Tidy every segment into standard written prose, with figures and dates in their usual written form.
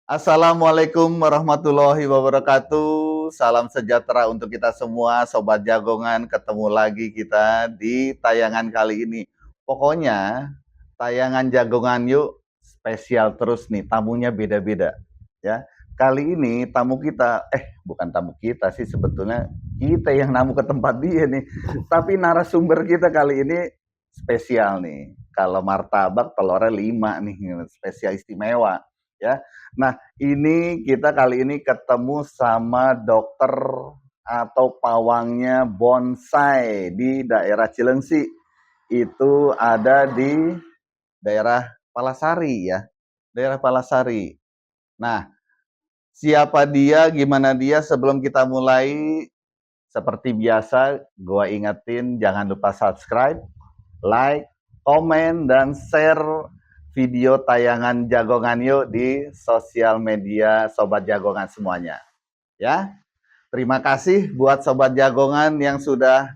Assalamualaikum warahmatullahi wabarakatuh. Salam sejahtera untuk kita semua, Sobat Jagongan. Ketemu lagi kita di tayangan kali ini. Pokoknya tayangan Jagongan yuk spesial terus nih, tamunya beda-beda. Ya, kali ini tamu kita, bukan tamu kita sih sebetulnya, kita yang namu ke tempat dia nih. Tapi narasumber kita kali ini spesial nih. Kalau martabak telurnya 5 nih, spesial istimewa. Ya, nah ini kita kali ini ketemu sama dokter atau pawangnya bonsai di daerah Cilengsi. Itu ada di daerah Palasari ya. Daerah Palasari. Nah, siapa dia, gimana dia sebelum kita mulai, seperti biasa gua ingetin jangan lupa subscribe, like, komen, dan share video tayangan Jagongan yuk di sosial media Sobat Jagongan semuanya. Ya, terima kasih buat Sobat Jagongan yang sudah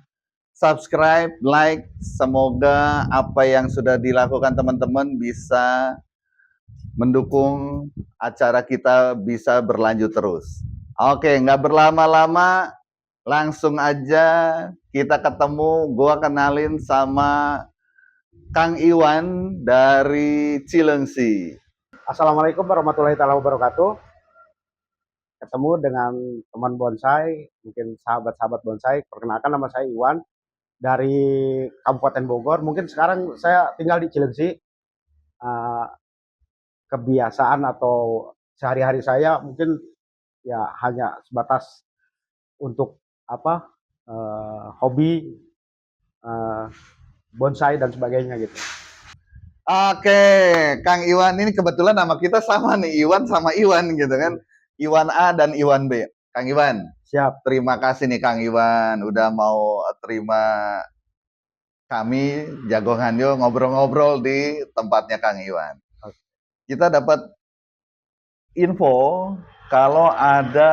subscribe, like. Semoga apa yang sudah dilakukan teman-teman bisa mendukung acara kita bisa berlanjut terus. Oke, nggak berlama-lama, langsung aja kita ketemu. Gua kenalin sama Kang Iwan dari Cilengsi. Assalamualaikum warahmatullahi wabarakatuh. Ketemu dengan teman bonsai, mungkin sahabat-sahabat bonsai. Perkenalkan, nama saya Iwan dari Kabupaten Bogor. Mungkin sekarang saya tinggal di Cilengsi. Kebiasaan atau sehari-hari saya mungkin ya hanya sebatas untuk hobi bonsai dan sebagainya gitu. Oke, Kang Iwan ini kebetulan nama kita sama nih, Iwan sama Iwan gitu kan. Iwan A dan Iwan B. Kang Iwan, Siap. terima kasih nih Kang Iwan udah mau terima kami Jagongan yuk ngobrol-ngobrol di tempatnya Kang Iwan. Kita dapat info kalau ada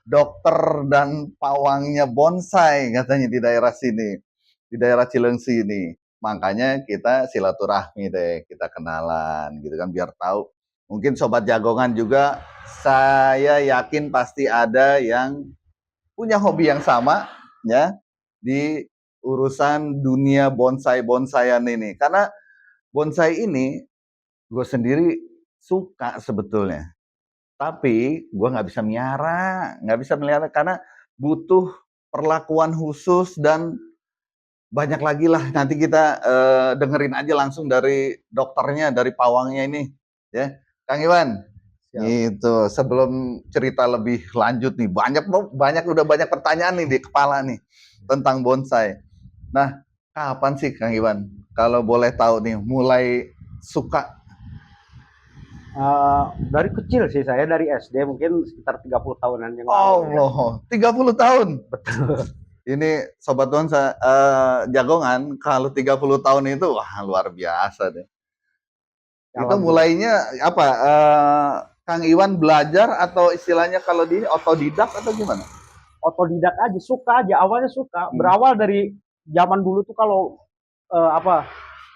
dokter dan pawangnya bonsai katanya di daerah sini, di daerah Cilengsi ini. Makanya kita silaturahmi deh, kita kenalan gitu kan biar tahu. Mungkin Sobat Jagongan juga saya yakin pasti ada yang punya hobi yang sama ya di urusan dunia bonsai-bonsaian ini. Karena bonsai ini gue sendiri suka sebetulnya. Tapi gue nggak bisa miara, nggak bisa melihara karena butuh perlakuan khusus dan banyak lagi lah. Nanti kita dengerin aja langsung dari dokternya, dari pawangnya ini, ya, Kang Iwan. Siap. Itu sebelum cerita lebih lanjut nih, udah banyak pertanyaan nih di kepala nih tentang bonsai. Nah, kapan sih Kang Iwan? Kalau boleh tahu nih, mulai suka. Dari kecil sih, saya dari SD mungkin sekitar 30 tahunan yang lalu. Allah, 30 tahun. Betul. Ini Sobat Bonsai Jagongan, kalau 30 tahun itu wah luar biasa deh. Itu mulainya apa? Kang Iwan belajar atau istilahnya kalau di otodidak atau gimana? Otodidak aja, suka aja, awalnya suka. Berawal dari zaman dulu tuh kalau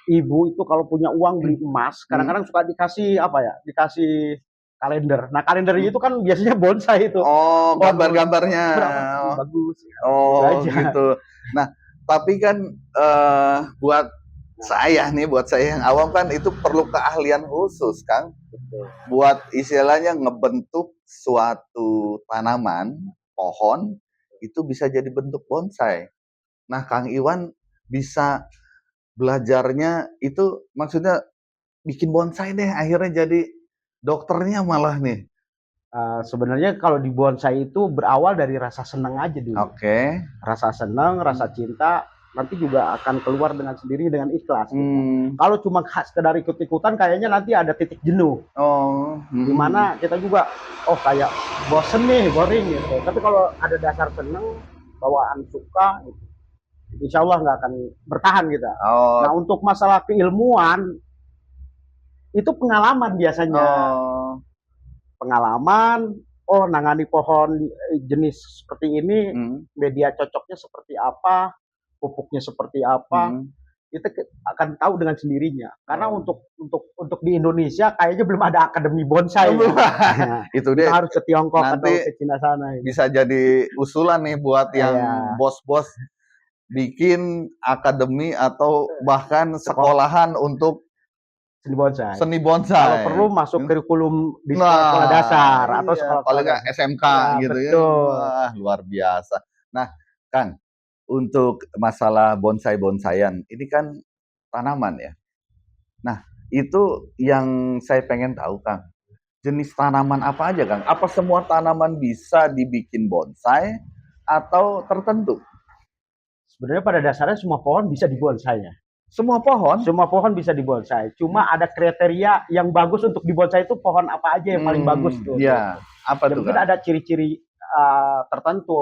ibu itu kalau punya uang beli emas, kadang-kadang suka dikasih dikasih kalender. Nah, kalendernya itu kan biasanya bonsai itu. Oh, gambar-gambarnya. Bagus. Oh, gitu. Nah, tapi kan buat saya yang awam kan itu perlu keahlian khusus, Kang. Buat istilahnya ngebentuk suatu tanaman, pohon, itu bisa jadi bentuk bonsai. Nah, Kang Iwan bisa belajarnya itu maksudnya bikin bonsai deh, akhirnya jadi dokternya malah nih. Sebenarnya kalau di bonsai itu berawal dari rasa senang aja dulu. Oke. Rasa senang, rasa cinta, nanti juga akan keluar dengan sendirinya dengan ikhlas. Gitu. Kalau cuma sekedar ikut-ikutan, kayaknya nanti ada titik jenuh. Dimana kita juga, kayak bosen nih, boring gitu. Tapi kalau ada dasar senang, bawaan suka, gitu, insya Allah nggak akan bertahan kita. Nah, untuk masalah keilmuan, itu pengalaman biasanya. Pengalaman, nangani pohon jenis seperti ini, media cocoknya seperti apa, pupuknya seperti apa. itu akan tahu dengan sendirinya. Karena untuk di Indonesia kayaknya belum ada akademi bonsai. Nah, itu dia harus ke Tiongkok atau nanti ke Cina sana. bisa jadi usulan nih buat yang bos-bos bikin akademi atau bahkan sekolahan untuk seni bonsai. Kalau perlu masuk kurikulum di sekolah dasar atau sekolah paling nggak SMK gitu ya. Wah, luar biasa. Nah, Kang, untuk masalah bonsai-bonsaian, ini kan tanaman ya. Nah, itu yang saya pengen tahu, Kang. Jenis tanaman apa aja, Kang? Apa semua tanaman bisa dibikin bonsai atau tertentu? Sebenarnya pada dasarnya semua pohon bisa dibonsai ya. Semua pohon? Semua pohon bisa dibonsai. Cuma ada kriteria yang bagus untuk dibonsai itu pohon apa aja yang paling bagus tuh. Iya. Apa tuh? Mungkin ada ciri-ciri tertentu,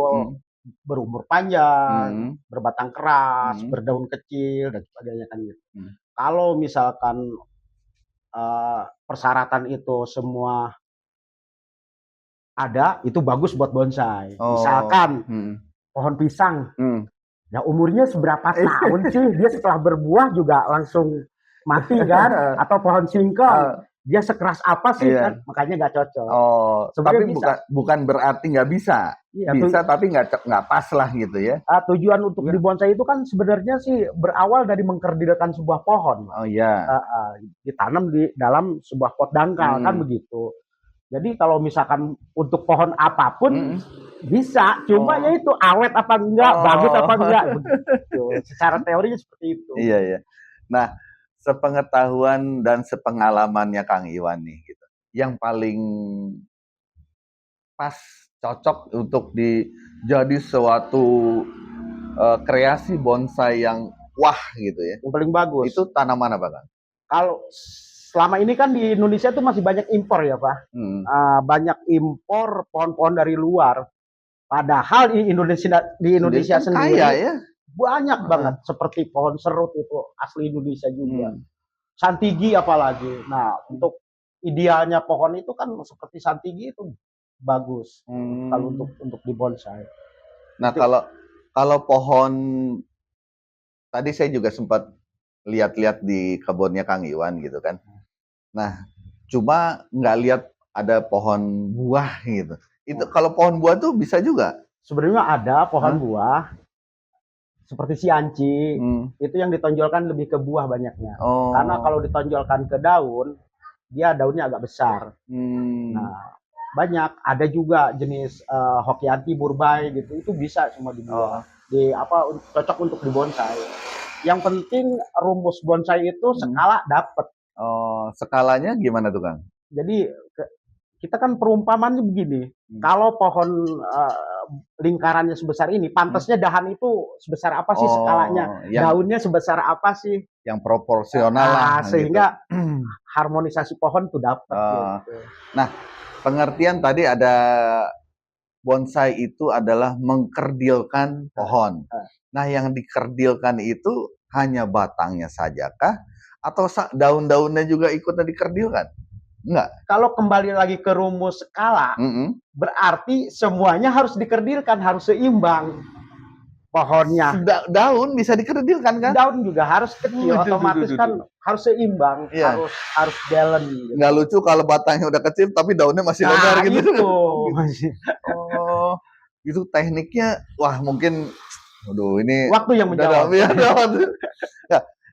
berumur panjang, berbatang keras, berdaun kecil dan sebagainya kan gitu. Kalau misalkan persyaratan itu semua ada, itu bagus buat bonsai. Misalkan pohon pisang. Ya umurnya seberapa tahun sih dia setelah berbuah juga langsung mati kan? Atau pohon singkong dia sekeras apa sih kan? Makanya nggak cocok. Tapi bukan berarti nggak bisa. Bisa tapi nggak pas lah gitu ya. Tujuan untuk dibonsai itu kan sebenarnya sih berawal dari mengkerdilkan sebuah pohon. Ditanam di dalam sebuah pot dangkal kan begitu. Jadi kalau misalkan untuk pohon apapun bisa, cuma ya itu awet apa enggak, bagus apa enggak, begitu. Secara teorinya seperti itu. Iya. Nah, sepengetahuan dan sepengalamannya Kang Iwan nih, gitu, yang paling pas cocok untuk jadi suatu kreasi bonsai yang wah gitu ya. Yang paling bagus. Itu tanaman apa, Kang? Kalau selama ini kan di Indonesia itu masih banyak impor ya Pak. Banyak impor pohon-pohon dari luar. Padahal di Indonesia sendiri kaya ya. Banyak banget seperti pohon serut itu asli Indonesia juga. Santigi apalagi. Nah, untuk idealnya pohon itu kan seperti santigi itu bagus kalau untuk dibonsai. Nah, kalau pohon tadi saya juga sempat lihat-lihat di kebunnya Kang Iwan gitu kan. Nah, cuma nggak lihat ada pohon buah gitu. Itu kalau pohon buah tuh bisa juga? Sebenarnya ada pohon buah seperti sianci, itu yang ditonjolkan lebih ke buah banyaknya. Karena kalau ditonjolkan ke daun, dia daunnya agak besar. Nah, banyak. Ada juga jenis hokianti, murbei gitu, itu bisa semua dibuat. Cocok untuk dibonsai. Yang penting rumus bonsai itu skala dapat. Skalanya gimana tuh Kang? Jadi kita kan perumpamannya begini, kalau pohon lingkarannya sebesar ini, pantasnya dahan itu sebesar apa sih skalanya? Daunnya sebesar apa sih? Yang proporsional lah. Sehingga harmonisasi pohon tuh dapat. Gitu. Nah, pengertian tadi ada bonsai itu adalah mengkerdilkan pohon. Nah, yang dikerdilkan itu hanya batangnya sajakah? Atau daun-daunnya juga ikut dikerdilkan? Enggak. Kalau kembali lagi ke rumus skala, berarti semuanya harus dikerdilkan, harus seimbang pohonnya. Daun bisa dikerdilkan kan? Daun juga harus kecil, otomatis kan harus seimbang, harus balance. Gitu. Nggak lucu kalau batangnya udah kecil tapi daunnya masih lebar gitu. Itu tekniknya, wah mungkin, ini waktu yang menjawab.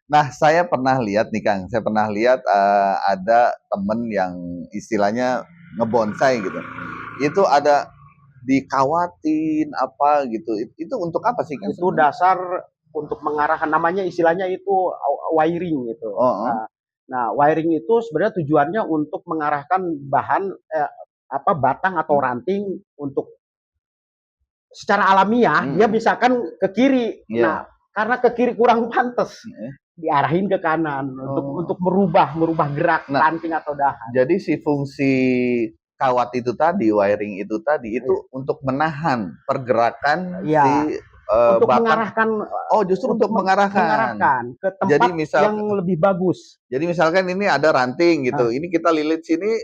Nah, saya pernah lihat nih Kang, ada temen yang istilahnya ngebonsai gitu. Itu ada dikawatin apa gitu. Itu untuk apa sih Kang? Itu dasar untuk mengarahkan, namanya istilahnya itu wiring gitu. Nah, wiring itu sebenarnya tujuannya untuk mengarahkan bahan batang atau ranting untuk secara alamiah dia misalkan ke kiri. Nah, karena ke kiri kurang pantas. Diarahin ke kanan untuk merubah gerak ranting atau dahan. Jadi si fungsi kawat itu tadi, wiring itu tadi, itu untuk menahan pergerakan si untuk batang. mengarahkan. Justru untuk mengarahkan ke tempat yang lebih bagus. Jadi misalkan ini ada ranting gitu, ini kita lilit sini,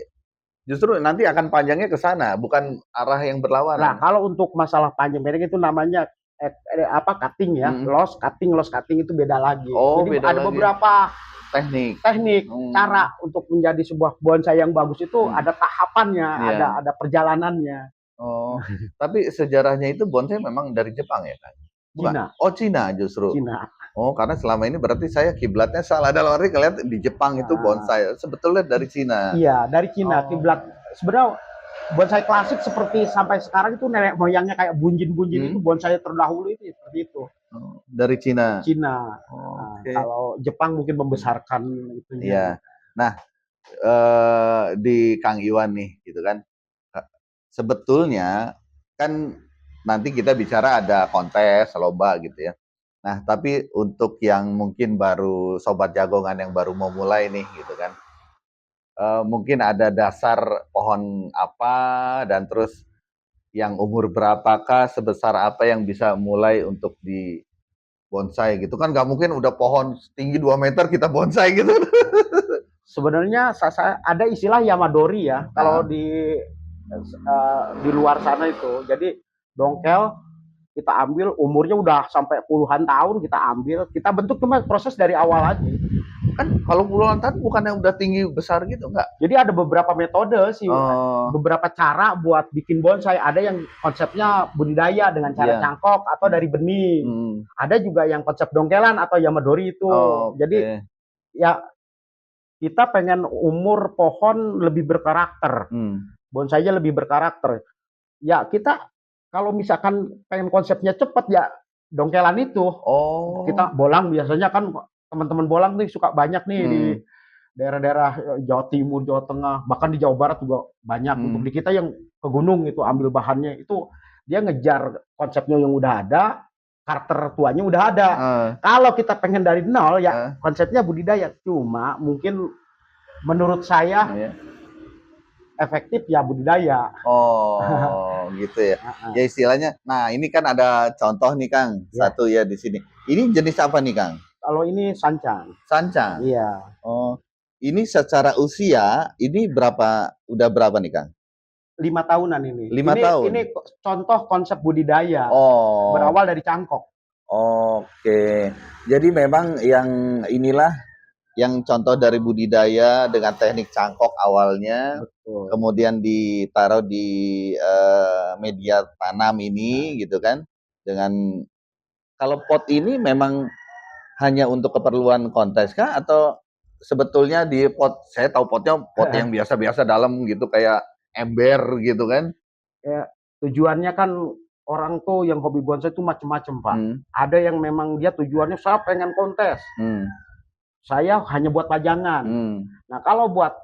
justru nanti akan panjangnya ke sana, bukan arah yang berlawanan. Nah, kalau untuk masalah panjang pendek itu namanya cutting ya, loss cutting itu beda lagi. Oh, jadi beda ada lagi. beberapa teknik cara untuk menjadi sebuah bonsai yang bagus itu ada tahapannya, ada perjalanannya. Oh, tapi sejarahnya itu bonsai memang dari Jepang ya kan? Bukan? Cina. Oh, Cina justru. Cina. Oh, karena selama ini berarti saya kiblatnya salah. Dalam arti kalian di Jepang itu bonsai, sebetulnya dari Cina. Iya, dari Cina. Kiblat sebenarnya bonsai klasik seperti sampai sekarang itu nenek moyangnya kayak bunjin-bunjin itu bonsai terdahulu itu seperti itu. Dari Cina. Cina. Kalau Jepang mungkin membesarkan itu. Iya. Nah, di Kang Iwan nih, gitu kan. Sebetulnya kan nanti kita bicara ada kontes, lomba gitu ya. Nah, tapi untuk yang mungkin baru sobat jagongan yang baru mau mulai nih gitu kan. Mungkin ada dasar pohon apa dan terus yang umur berapakah, sebesar apa yang bisa mulai untuk di bonsai gitu kan. Nggak mungkin udah pohon tinggi 2 meter kita bonsai gitu. Sebenarnya ada istilah Yamadori ya. Kalau di luar sana itu. Jadi dongkel kita ambil umurnya udah sampai puluhan tahun, kita ambil, kita bentuk cuma proses dari awal aja. Kan kalau puluhan tahun bukan yang udah tinggi besar gitu enggak? Jadi ada beberapa metode sih, beberapa cara buat bikin bonsai. Ada yang konsepnya budidaya dengan cara cangkok atau dari benih. Ada juga yang konsep dongkelan atau Yamadori itu. Jadi ya kita pengen umur pohon lebih berkarakter, bonsainya lebih berkarakter. Ya kita kalau misalkan pengen konsepnya cepat ya dongkelan itu. Kita bolang biasanya kan teman-teman bolang nih suka banyak nih di daerah-daerah Jawa Timur, Jawa Tengah, bahkan di Jawa Barat juga banyak. Untuk di kita yang ke gunung itu ambil bahannya itu dia ngejar konsepnya yang udah ada, karakter tuanya udah ada. Kalau kita pengen dari nol ya konsepnya budidaya. Cuma mungkin menurut saya efektif ya budidaya. Gitu ya. Ya istilahnya. Nah, ini kan ada contoh nih Kang, satu ya di sini. Ini jenis apa nih Kang? Kalau ini sancang. Sancang. Iya. Ini secara usia ini udah berapa nih Kang? 5 tahunan ini. 5 tahun. Ini contoh konsep budidaya. Berawal dari cangkok. Oke. Jadi memang yang inilah yang contoh dari budidaya dengan teknik cangkok awalnya. Betul. Kemudian ditaruh di media tanam ini gitu kan. Dengan kalau pot ini memang hanya untuk keperluan kontes kah atau sebetulnya di pot, saya tahu potnya pot yang biasa-biasa dalam gitu kayak ember gitu kan. Ya, tujuannya kan orang tuh yang hobi bonsai itu macam-macam Pak. Ada yang memang dia tujuannya saya pengen kontes. Saya hanya buat pajangan. Nah, kalau buat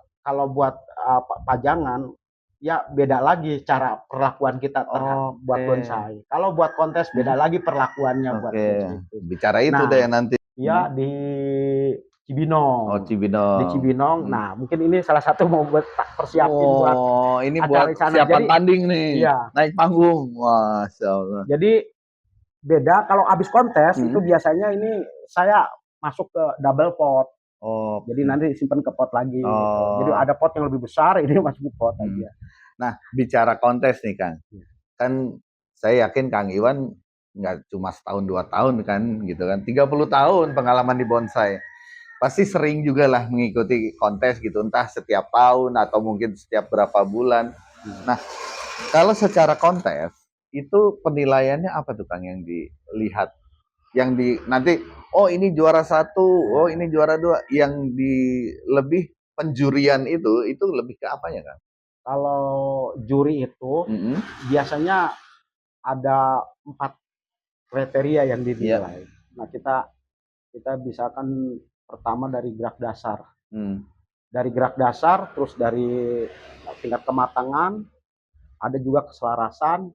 pajangan ya beda lagi cara perlakuan kita buat bonsai. Kalau buat kontes beda lagi perlakuannya buat bonsai itu. Bicara itu deh nanti. Ya di Cibinong. Cibinong. Di Cibinong. Nah, mungkin ini salah satu mau buat persiapin buat ini buat siapan tanding nih. Iya. Naik panggung. Masya Allah. Jadi beda kalau habis kontes itu biasanya ini saya masuk ke double pot. Jadi nanti simpan ke pot lagi. Jadi ada pot yang lebih besar, ini masuk ke pot aja. Nah, bicara kontes nih Kang. Kan saya yakin Kang Iwan nggak cuma setahun 2 tahun kan gitu kan. 30 tahun pengalaman di bonsai. Pasti sering juga lah mengikuti kontes gitu, entah setiap tahun atau mungkin setiap berapa bulan. Nah, kalau secara kontes itu penilaiannya apa tuh Kang yang dilihat? Yang nanti ini juara 1, ini juara 2, yang lebih penjurian itu lebih ke apanya Kang? Kalau juri itu biasanya ada 4 kriteria yang dinilai. Nah, kita misalkan pertama dari gerak dasar. Dari gerak dasar, terus dari tingkat kematangan, ada juga keselarasan,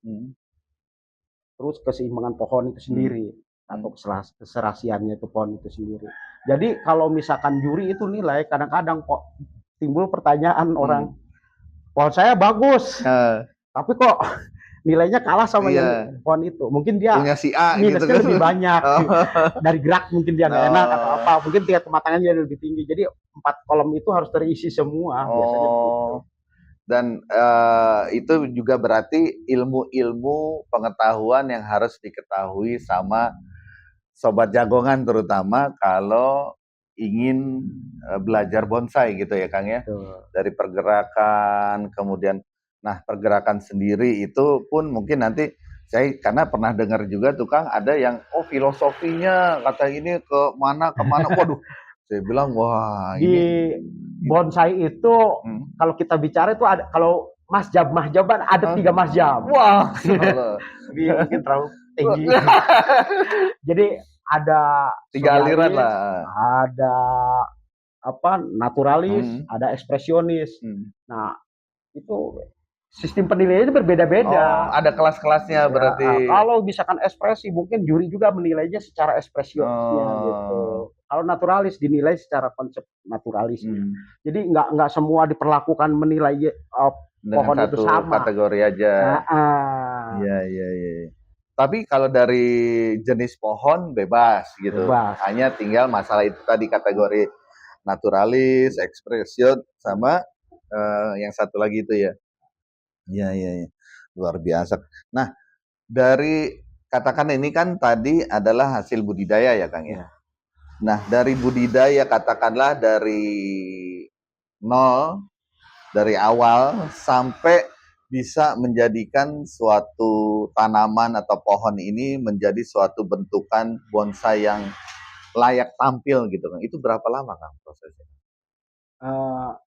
terus keseimbangan pohon itu sendiri, atau keserasiannya itu pohon itu sendiri. Jadi kalau misalkan juri itu nilai, kadang-kadang timbul pertanyaan orang, pohon saya bagus, tapi kok nilainya kalah sama yang pohon itu. Mungkin dia punya si A minusnya gitu, lebih banyak. Dari gerak mungkin dia nggak enak atau apa. Mungkin tingkat kematangannya lebih tinggi. Jadi 4 kolom itu harus terisi semua biasanya begitu. Dan itu juga berarti ilmu-ilmu pengetahuan yang harus diketahui sama sobat jagongan, terutama kalau ingin belajar bonsai gitu ya Kang ya. Dari pergerakan, kemudian pergerakan sendiri itu pun mungkin nanti saya karena pernah dengar juga tuh Kang, ada yang filosofinya kata ini ke mana, waduh saya bilang wah di bonsai itu kalau kita bicara itu ada, kalau mahjaban ada 3 mahjab. Wah, mungkin terlalu tinggi. Jadi ada 3 aliran lah. Ada naturalis, ada ekspresionis. Nah, itu sistem penilaiannya berbeda-beda. Ada kelas-kelasnya berarti. Kalau misalkan ekspresi, mungkin juri juga menilainya secara ekspresionisnya gitu. Kalau naturalis dinilai secara konsep naturalis. Jadi nggak semua diperlakukan menilai pohon itu sama. Kategori aja. Iya. Tapi kalau dari jenis pohon bebas gitu. Hanya tinggal masalah itu tadi kategori naturalis, ekspresion, sama yang satu lagi itu ya. Iya. Luar biasa. Nah, dari katakan ini kan tadi adalah hasil budidaya ya Kang ya. Nah, dari budidaya katakanlah dari nol, dari awal sampai bisa menjadikan suatu tanaman atau pohon ini menjadi suatu bentukan bonsai yang layak tampil gitu Kang. Itu berapa lama Kang prosesnya?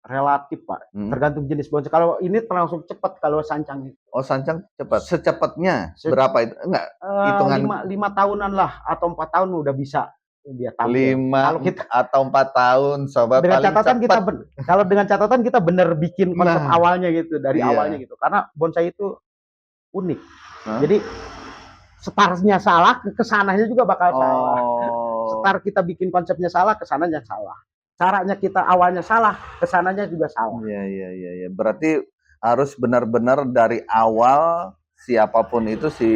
Relatif Pak, tergantung jenis bonsai. Kalau ini langsung cepat kalau sancang itu. Oh sancang cepat. Secepatnya berapa itu? Enggak, hitungan 5 tahunan lah atau 4 tahun udah bisa dia tampil. 5 atau 4 tahun sobat. Dengan catatan kita kalau dengan catatan kita benar bikin konsep awalnya gitu, dari awalnya gitu. Karena bonsai itu unik. Jadi startnya salah, kesananya juga bakal salah. Start kita bikin konsepnya salah, kesananya salah. Caranya kita awalnya salah, kesananya juga salah. Iya. Berarti harus benar-benar dari awal siapapun itu si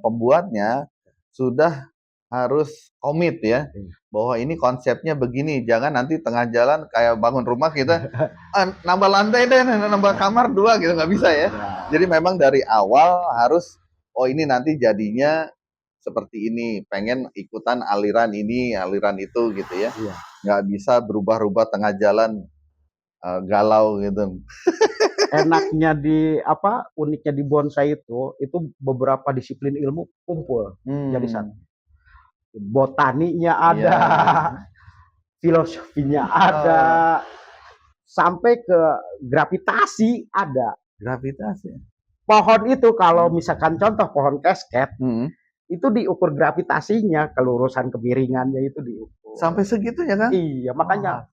pembuatnya sudah harus komit ya, bahwa ini konsepnya begini. Jangan nanti tengah jalan kayak bangun rumah kita nambah lantai deh, nambah kamar 2 gitu, nggak bisa ya. Jadi memang dari awal harus ini nanti jadinya seperti ini, pengen ikutan aliran ini, aliran itu gitu ya. Nggak bisa berubah-ubah tengah jalan galau gitu. Enaknya uniknya di bonsai itu beberapa disiplin ilmu kumpul jadi satu. Botaninya ada, filosofinya ada, sampai ke gravitasi ada. Gravitasi. Pohon itu kalau misalkan contoh pohon kesket, itu diukur gravitasinya, kelurusan kemiringannya itu diukur. Sampai segitunya kan? Iya, makanya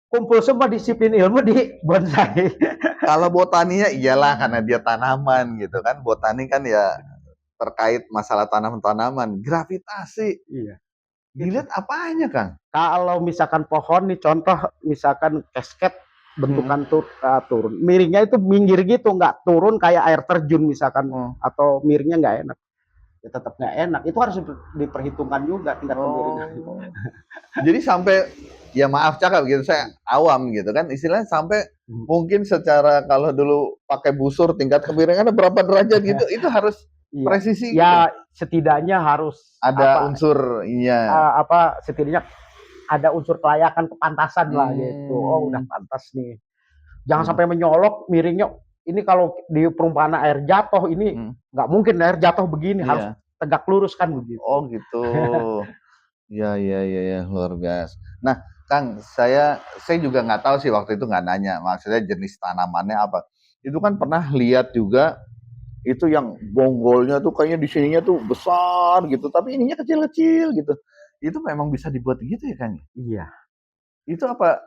kumpul semua disiplin ilmu di bonsai. Kalau botaninya iyalah karena dia tanaman gitu kan. Botani kan ya terkait masalah tanaman-tanaman. Gravitasi. Iya. Dilihat apanya Kang? Kalau misalkan pohon nih, contoh misalkan kesket bentukan turun. Miringnya itu minggir gitu, nggak turun kayak air terjun misalkan, atau miringnya nggak enak. Ya tetap nggak enak. Itu harus diperhitungkan juga tingkat kemiringan. Jadi sampai, ya maaf cakap gitu, saya awam gitu kan, istilahnya sampai mungkin secara kalau dulu pakai busur tingkat kemiringannya berapa derajat gitu, itu harus presisi. Ya gitu. Setidaknya harus ada unsurnya. Setidaknya ada unsur kelayakan, kepantasan lah gitu. Oh udah pantas nih. Jangan sampai menyolok miringnya. Ini kalau di perumpamaan air jatuh ini nggak mungkin air jatuh begini, harus tegak lurus kan begitu. Oh gitu. Ya, luar biasa. Nah, Kang, saya juga nggak tahu sih waktu itu, nggak nanya. Maksudnya jenis tanamannya apa. Itu kan pernah lihat juga, itu yang bonggolnya tuh kayaknya di sininya tuh besar gitu, tapi ininya kecil-kecil gitu. Itu memang bisa dibuat gitu ya Kang? Iya. Itu apa?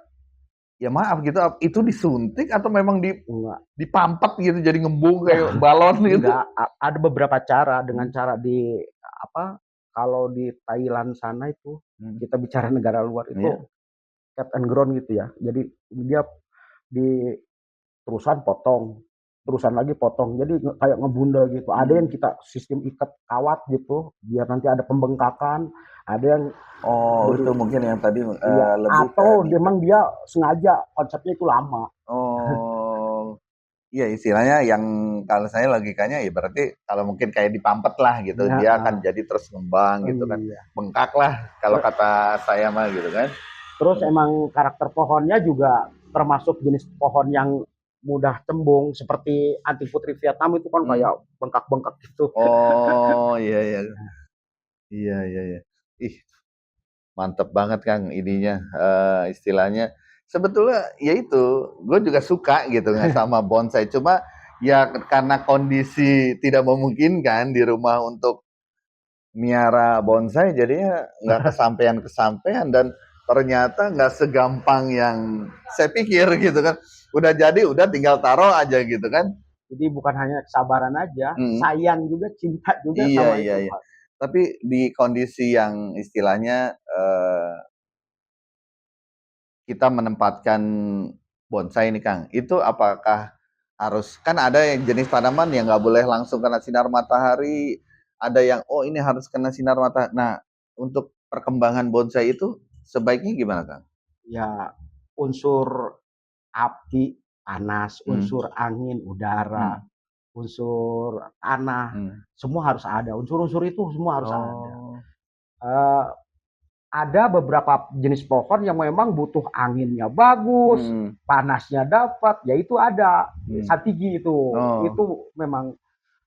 Ya maaf gitu, itu disuntik atau memang dipampat gitu jadi ngembung kayak balon gitu? Enggak, ada beberapa cara. Dengan cara kalau di Thailand sana itu, kita bicara negara luar itu cut and ground gitu ya. Jadi dia di terusan potong, terusan lagi potong. Jadi kayak ngebundel gitu. Ada yang kita sistem ikat kawat gitu, biar nanti ada pembengkakan. Ada yang itu mungkin yang tadi lebih atau memang dia sengaja konsepnya itu lama. Iya, istilahnya yang kalau saya logikanya ya berarti kalau mungkin kayak dipampet lah gitu, Ya, dia akan jadi terus ngembang gitu kan, iya. bengkak lah kalau kata saya mah gitu kan. Terus emang karakter pohonnya juga termasuk jenis pohon yang mudah cembung seperti anting putri Vietnam itu kan kayak bengkak-bengkak gitu. Oh, iya iya. Iya iya iya. Ih, mantep banget Kang ininya, istilahnya. Sebetulnya ya itu, gue juga suka gitu nggak sama bonsai. Cuma ya karena kondisi tidak memungkinkan di rumah untuk miara bonsai, jadinya nggak kesampaian-kesampaian dan ternyata nggak segampang yang saya pikir gitu kan. Udah jadi, udah tinggal taruh aja gitu kan. Jadi bukan hanya kesabaran aja, Mm. sayang juga, cinta juga Iya sama iya itu, iya. Pak. Tapi di kondisi yang istilahnya kita menempatkan bonsai ini Kang, itu apakah harus kan ada yang jenis tanaman yang nggak boleh langsung kena sinar matahari, ada yang oh ini harus kena sinar matahari. Nah, untuk perkembangan bonsai itu sebaiknya gimana Kang? Ya unsur api, panas, Hmm. unsur angin, udara, Hmm. unsur tanah, Hmm. semua harus ada. Unsur-unsur itu semua harus ada. Oh. Uh, ada beberapa jenis pohon yang memang butuh anginnya bagus, Hmm. panasnya dapat, yaitu ada Hmm. satigi Oh. itu memang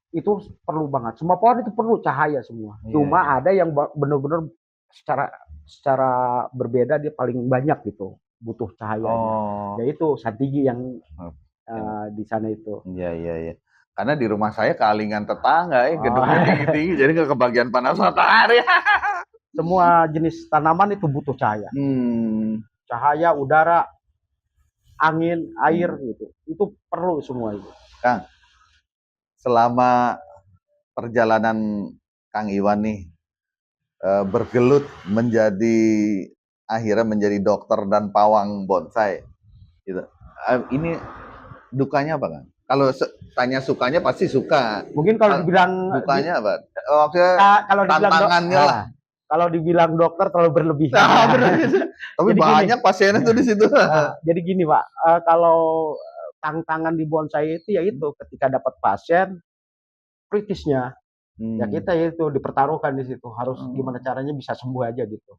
itu perlu banget. Semua pohon itu perlu cahaya semua. Iya, Cuma iya. ada yang benar-benar secara secara berbeda dia paling banyak gitu butuh cahayanya. Oh. Yaitu satigi yang Yang di sana itu. iya iya iya. Karena di rumah saya kealingan tetangga ya, Oh. gedungnya tinggi-tinggi jadi nggak kebagian panas matahari. Semua jenis tanaman itu butuh cahaya. Hmm. Cahaya, udara, angin, air gitu. Itu perlu semua itu. Kang, selama perjalanan Kang Iwan nih bergelut menjadi akhirnya menjadi dokter dan pawang bonsai gitu. Ini dukanya apa Kang? Kalau tanya sukanya pasti suka. Mungkin kalau dibilang dukanya apa? Maksudnya kalau dibilang tantangannya lah. Kalau dibilang dokter terlalu berlebihan. Tapi jadi banyak gini, pasiennya tuh di situ. jadi gini Pak, kalau tantangan di bonsai itu yaitu ketika dapat pasien kritisnya, ya kita itu dipertaruhkan di situ harus gimana caranya bisa sembuh aja gitu.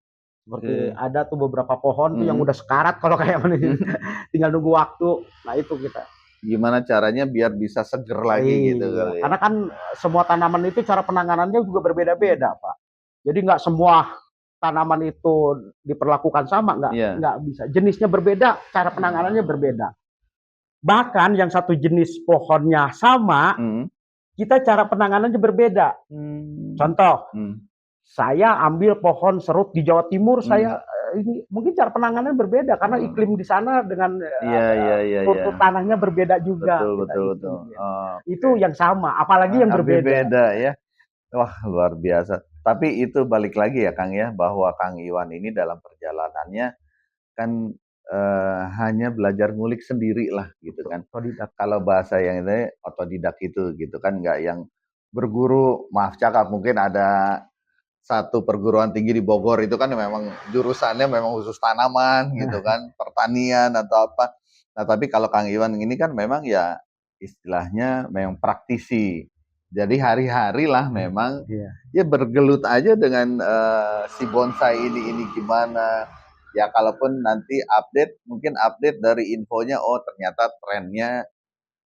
Seperti ada tuh beberapa pohon tuh yang udah sekarat kalau kayak mana tinggal nunggu waktu. Nah itu kita. Gimana caranya biar bisa seger lagi gitu kali ya. Karena kan semua tanaman itu cara penanganannya juga berbeda-beda Pak. Jadi nggak semua tanaman itu diperlakukan sama, nggak bisa. Jenisnya berbeda, cara penanganannya berbeda. Bahkan yang satu jenis pohonnya sama, kita cara penanganannya berbeda. Contoh, saya ambil pohon serut di Jawa Timur, saya ini mungkin cara penanganannya berbeda karena iklim di sana dengan struktur tanahnya berbeda juga. Betul. Itu yang sama, apalagi yang berbeda. Beda ya. Wah, luar biasa. Tapi itu balik lagi ya Kang ya, bahwa Kang Iwan ini dalam perjalanannya kan hanya belajar ngulik sendiri lah gitu kan. Otodidak. Kalau bahasa yang ini otodidak itu gitu kan, nggak yang berguru, maaf cakap, mungkin ada satu perguruan tinggi di Bogor itu kan memang jurusannya memang khusus tanaman gitu kan, pertanian atau apa. Nah tapi kalau Kang Iwan ini kan memang ya istilahnya memang praktisi. Jadi hari-hari lah memang ya bergelut aja dengan si bonsai ini gimana. Ya kalaupun nanti update, mungkin update dari infonya, oh ternyata trennya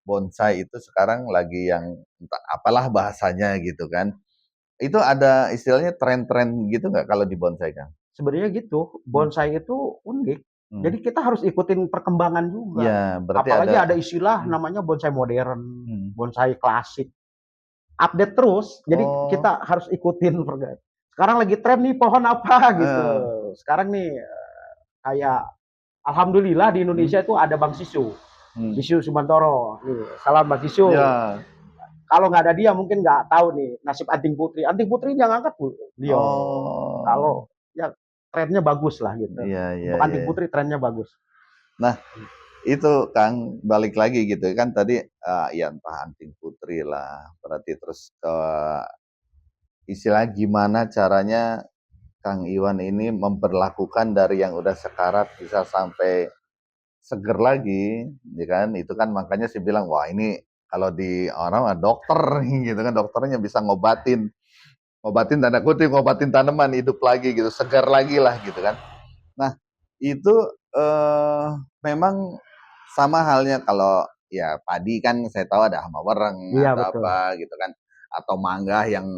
bonsai itu sekarang lagi yang entah apalah bahasanya gitu kan. Itu ada istilahnya tren-tren gitu nggak kalau di bonsai Kang? Sebenarnya gitu, bonsai itu unik. Jadi kita harus ikutin perkembangan juga. Ya, berarti apalagi ada istilah namanya bonsai modern, bonsai klasik. Update terus, jadi kita harus ikutin. Sekarang lagi tren nih pohon apa gitu. Sekarang nih kayak alhamdulillah di Indonesia itu ada Bang Sisu. Sisu Sumantoro. Nih, salam Bang Sisu. Ya. Kalau nggak ada dia mungkin nggak tahu nih nasib Anting Putri. Anting Putri yang angkat dia. Kalau ya trennya bagus lah gitu. Untuk Anting Putri trennya bagus. Nah, itu Kang balik lagi gitu kan tadi ya entah Anting Putri lah, berarti terus istilah gimana caranya Kang Iwan ini memperlakukan dari yang udah sekarat bisa sampai seger lagi, ya kan? Itu kan makanya saya bilang, wah ini kalau di orang dokter gitu kan, dokternya bisa ngobatin tanda kutip, ngobatin tanaman hidup lagi gitu, segar lagi lah gitu kan. Nah, itu memang sama halnya kalau ya padi kan saya tahu ada hama wereng Iya atau betul. apa gitu kan, atau mangga yang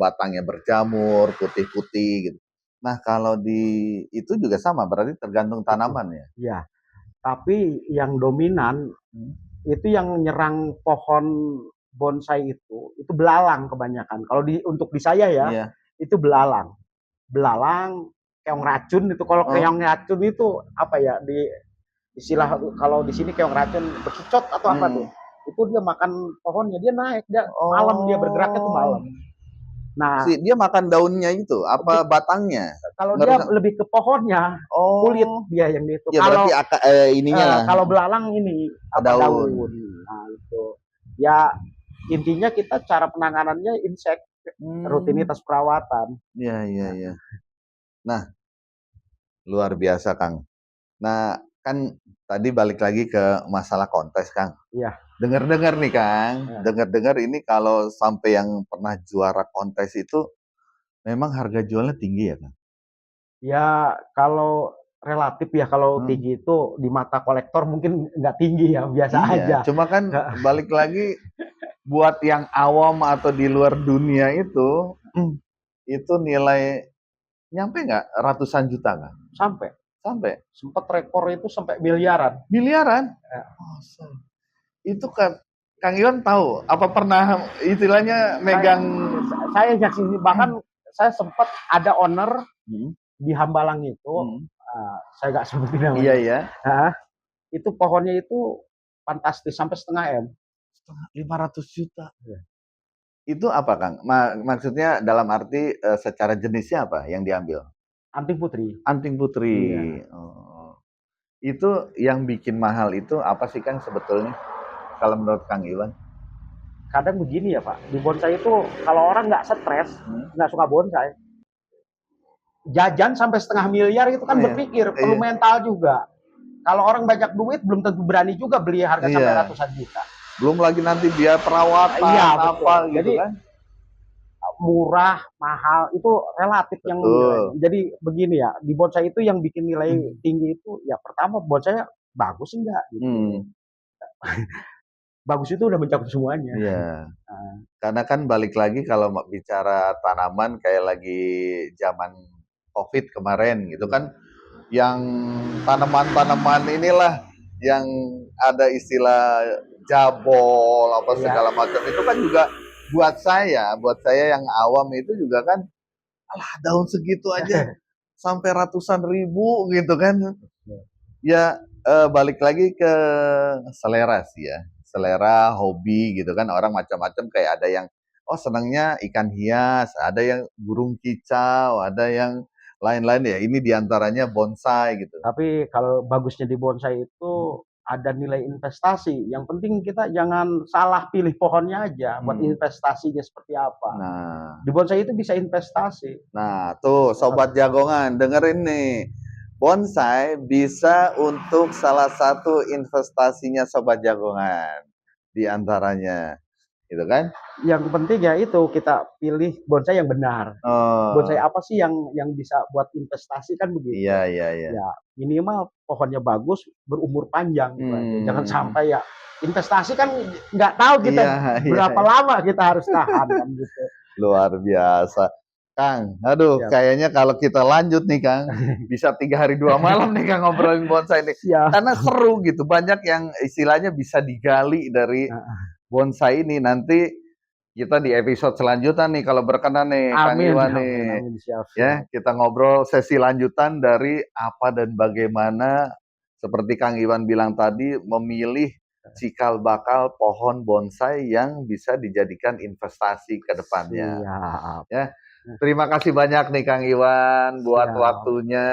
batangnya berjamur putih-putih gitu. Nah, kalau di itu juga sama, berarti tergantung Betul. tanaman ya? Iya. Tapi yang dominan Hmm. itu yang nyerang pohon bonsai itu belalang kebanyakan. Kalau untuk di saya ya, Iya. itu belalang. Belalang, keong racun itu. Kalau Oh. keong racun itu apa ya, di istilah kalau di sini keong racun bekicot atau apa tuh? Itu dia makan pohonnya, dia naik, dia malam, dia bergeraknya tuh Oh. malam. Nah, Dia makan daunnya itu, apa batangnya? kalau dia Ngerusak. lebih ke pohonnya, kulit Oh. dia yang itu. Ya berarti ininya lah, Kalau belalang ini apa, daun. daun. Nah, itu. Ya intinya kita cara penanganannya insek, rutinitas perawatan. Iya, iya, iya. Nah, luar biasa, Kang. Nah, kan tadi balik lagi ke masalah kontes, Kang. Iya. Dengar-dengar nih, Kang. Ya. Dengar-dengar ini kalau sampai yang pernah juara kontes itu memang harga jualnya tinggi ya, Kang? Ya kalau relatif ya, kalau tinggi itu di mata kolektor mungkin nggak tinggi ya, biasa aja. Iya, cuma kan balik lagi buat yang awam atau di luar dunia itu nilai nyampe nggak ratusan juta, Kang? Sampai. Sampai? Sempat rekor itu sampai miliaran. Miliaran? Ya. Itu kan Kang Iwan tahu apa pernah istilahnya megang saya nyaksiin, bahkan saya sempat ada owner di Hambalang itu, saya nggak sebutin namanya. Iya ya. Itu pohonnya itu fantastis sampai setengah M. 500 juta. Ya. Itu apa, Kang? Maksudnya dalam arti secara jenisnya apa yang diambil? Anting putri. Anting putri. Iya. Oh. Itu yang bikin mahal itu apa sih, Kang, sebetulnya? Kalau menurut Kang Iwan? Kadang begini ya Pak, di bonsai itu kalau orang nggak stres, nggak suka bonsai, jajan sampai setengah miliar itu kan berpikir, perlu mental juga. Kalau orang banyak duit belum tentu berani juga beli harga sampai ratusan juta. Belum lagi nanti biaya perawatan apa gitu. Jadi, kan. Murah, mahal itu relatif yang nilai. Jadi begini ya, di bonsai itu yang bikin nilai tinggi itu ya pertama bonsainya bagus enggak gitu. Bagus itu udah mencakup semuanya. Iya. Karena kan balik lagi kalau bicara tanaman kayak lagi zaman COVID kemarin gitu kan, yang tanaman-tanaman inilah yang ada istilah jabol apa segala macam itu kan juga buat saya yang awam itu juga kan, alah daun segitu aja sampai ratusan ribu gitu kan. Ya balik lagi ke selera sih ya, selera hobi gitu kan, orang macam-macam, kayak ada yang senangnya ikan hias, ada yang burung kicau, ada yang lain-lain ya, ini diantaranya bonsai gitu. Tapi kalau bagusnya di bonsai itu ada nilai investasi. Yang penting kita jangan salah pilih pohonnya aja, buat investasinya seperti apa. Nah, di bonsai itu bisa investasi. Nah, tuh Sobat Jagongan, dengerin nih. Bonsai bisa untuk salah satu investasinya Sobat Jagongan. Di antaranya. Gitu kan? Yang penting ya itu kita pilih bonsai yang benar. Bonsai apa sih yang bisa buat investasi kan begitu. Iya, iya, iya. Ya, minimal pohonnya bagus, berumur panjang. Jangan sampai ya investasi kan nggak tahu kita berapa lama kita harus tahan kan gitu. Luar biasa. Kang, aduh, kayaknya kalau kita lanjut nih Kang, bisa 3 hari 2 malam nih Kang ngobrolin bonsai nih. Karena seru gitu, banyak yang istilahnya bisa digali dari bonsai ini. Nanti kita di episode selanjutnya nih kalau berkenan nih Kang Iwan nih. Ya, kita ngobrol sesi lanjutan dari apa dan bagaimana, seperti Kang Iwan bilang tadi, memilih cikal bakal pohon bonsai yang bisa dijadikan investasi ke depannya. Ya. Terima kasih banyak nih Kang Iwan buat waktunya,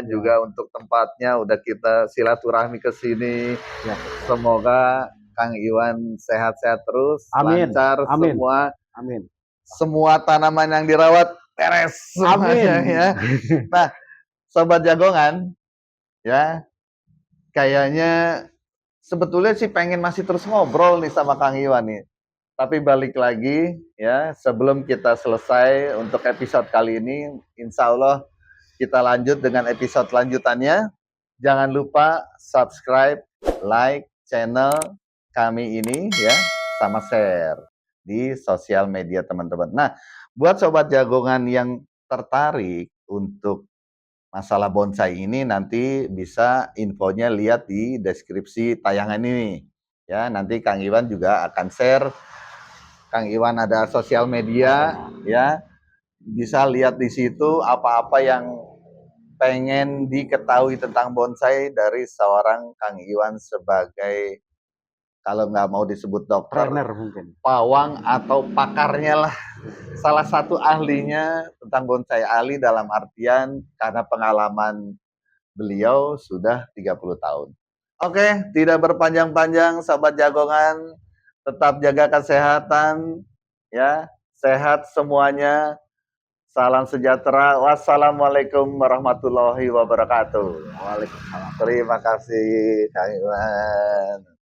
juga untuk tempatnya, udah kita silaturahmi ke sini. Semoga Kang Iwan sehat-sehat terus, lancar semua. Amin. Semua tanaman yang dirawat beres semuanya ya. Nah, Sobat Jagongan, ya. kayaknya sebetulnya sih pengen masih terus ngobrol nih sama Kang Iwan nih. Tapi balik lagi ya, sebelum kita selesai untuk episode kali ini, insya Allah kita lanjut dengan episode lanjutannya. Jangan lupa subscribe, like channel kami ini ya, sama share di sosial media teman-teman. Nah, buat sobat jagongan yang tertarik untuk masalah bonsai ini, nanti bisa infonya lihat di deskripsi tayangan ini. Ya, nanti Kang Iwan juga akan share. Kang Iwan ada sosial media, ya, bisa lihat di situ apa-apa yang pengen diketahui tentang bonsai dari seorang Kang Iwan sebagai, kalau nggak mau disebut dokter, Trainer mungkin. pawang atau pakarnya lah. Salah satu ahlinya tentang bonsai, ahli dalam artian karena pengalaman beliau sudah 30 tahun. Oke, tidak berpanjang-panjang sahabat jagongan, tetap jaga kesehatan ya, sehat semuanya. Salam sejahtera. Wassalamualaikum warahmatullahi wabarakatuh. Waalaikumsalam. Terima kasih Kang Iwan.